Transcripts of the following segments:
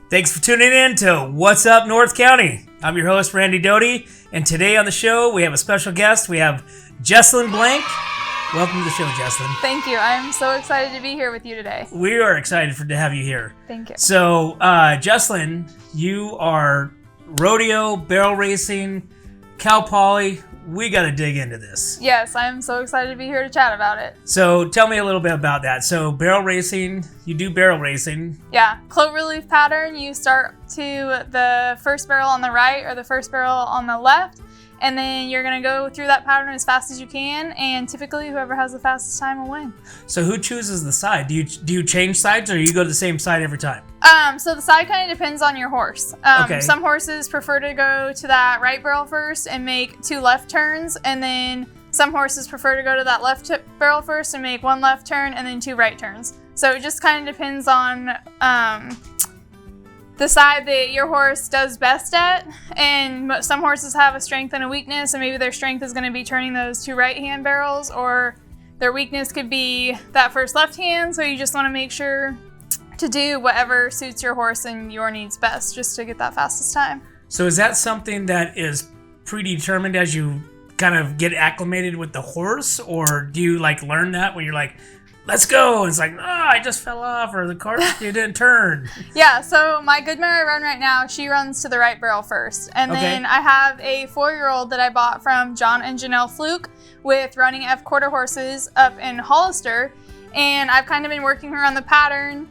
Thanks for tuning in to What's Up North County. I'm your host, Randy Doty, and today on the show, we have a special guest. We have Jessylin Blank. Welcome to the show, Jessylin. Thank you. I'm so excited to be here with you today. We are excited to have you here. Thank you. So, Jessylin, you are rodeo, barrel racing, cow poly. We got to dig into this. Yes, I'm so excited to be here to chat about it. So tell me a little bit about that. So barrel racing, you do barrel racing. Yeah, cloverleaf pattern. You start to the first barrel on the right or the first barrel on the left, and then you're going to go through that pattern as fast as you can, and typically whoever has the fastest time will win. So who chooses the side? Do you change sides, or you go to the same side every time? So the side kind of depends on your horse. Okay. Some horses prefer to go to that right barrel first and make 2 left turns, and then some horses prefer to go to that left barrel first and make 1 left turn and then 2 right turns. So it just kind of depends on the side that your horse does best at, and some horses have a strength and a weakness, and maybe their strength is going to be turning those 2 right hand barrels, or their weakness could be that first left hand, so you just want to make sure to do whatever suits your horse and your needs best, just to get that fastest time. So is that something that is predetermined as you kind of get acclimated with the horse, or do you like learn that when you're like, let's go, and it's like, I just fell off, or the cart didn't turn? Yeah, so my good mare I run right now, she runs to the right barrel first. And then I have a 4-year-old that I bought from John and Janelle Fluke with Running F quarter horses up in Hollister. And I've kind of been working her on the pattern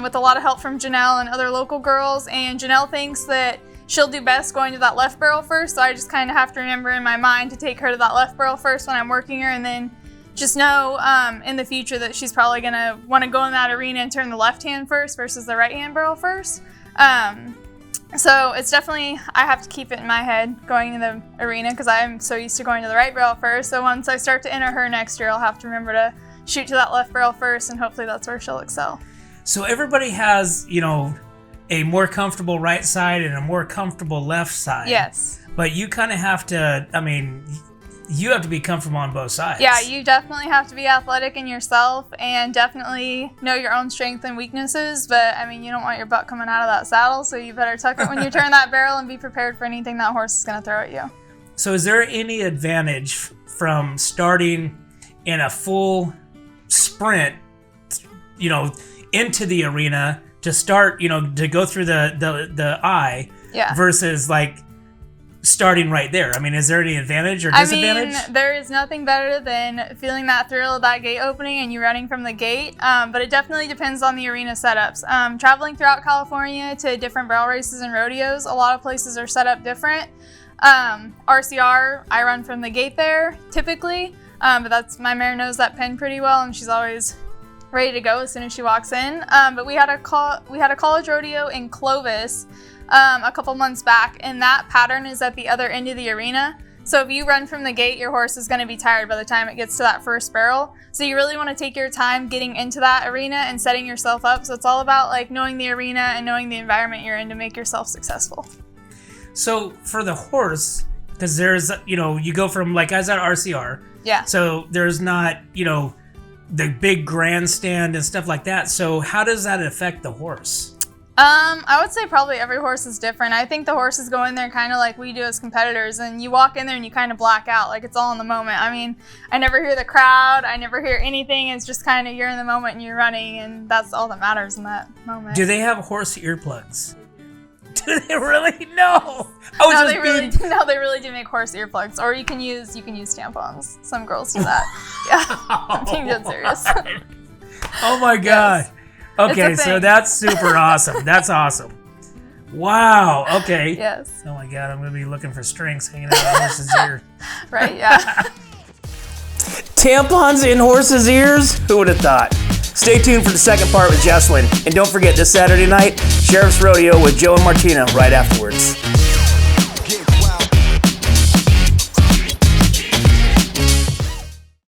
with a lot of help from Janelle and other local girls. And Janelle thinks that she'll do best going to that left barrel first. So I just kind of have to remember in my mind to take her to that left barrel first when I'm working her, and then just know in the future that she's probably going to want to go in that arena and turn the left hand first versus the right hand barrel first. So it's definitely, I have to keep it in my head going in the arena because I'm so used to going to the right barrel first. So once I start to enter her next year, I'll have to remember to shoot to that left barrel first, and hopefully that's where she'll excel. So everybody has, a more comfortable right side and a more comfortable left side. Yes. But you kind of have to, you have to be comfortable on both sides. Yeah, you definitely have to be athletic in yourself and definitely know your own strengths and weaknesses. But, you don't want your butt coming out of that saddle, so you better tuck it when you turn that barrel and be prepared for anything that horse is going to throw at you. So is there any advantage from starting in a full sprint, into the arena to start, to go through the eye, versus like starting right there? Is there any advantage or disadvantage? There is nothing better than feeling that thrill of that gate opening and you running from the gate, but it definitely depends on the arena setups. Traveling throughout California to different barrel races and rodeos, a lot of places are set up different. RCR, I run from the gate there typically, but my mare knows that pen pretty well, and she's always ready to go as soon as she walks in. But we had a college rodeo in Clovis a couple months back, and that pattern is at the other end of the arena. So if you run from the gate, your horse is going to be tired by the time it gets to that first barrel. So you really want to take your time getting into that arena and setting yourself up. So it's all about knowing the arena and knowing the environment you're in to make yourself successful. So for the horse, because there's, you go from, I was at RCR. Yeah. So there's not, the big grandstand and stuff like that. So how does that affect the horse? I would say probably every horse is different. I think the horses go in there kind of like we do as competitors, and you walk in there and you kind of black out. It's all in the moment. I never hear the crowd. I never hear anything. It's just kind of you're in the moment and you're running, and that's all that matters in that moment. Do they have horse earplugs? Do they really? No. No, they really do make horse earplugs, or you can use tampons. Some girls do that. Yeah, I'm being dead serious. Oh my God. Yes. Okay, so that's super awesome. That's awesome. Wow. Okay. Yes. Oh my God, I'm gonna be looking for strings hanging out of a horse's ear. Right. Yeah. Tampons in horses' ears? Who would have thought? Stay tuned for the second part with Jessylin. And don't forget, this Saturday night, Sheriffs Rodeo with Joe and Martina right afterwards.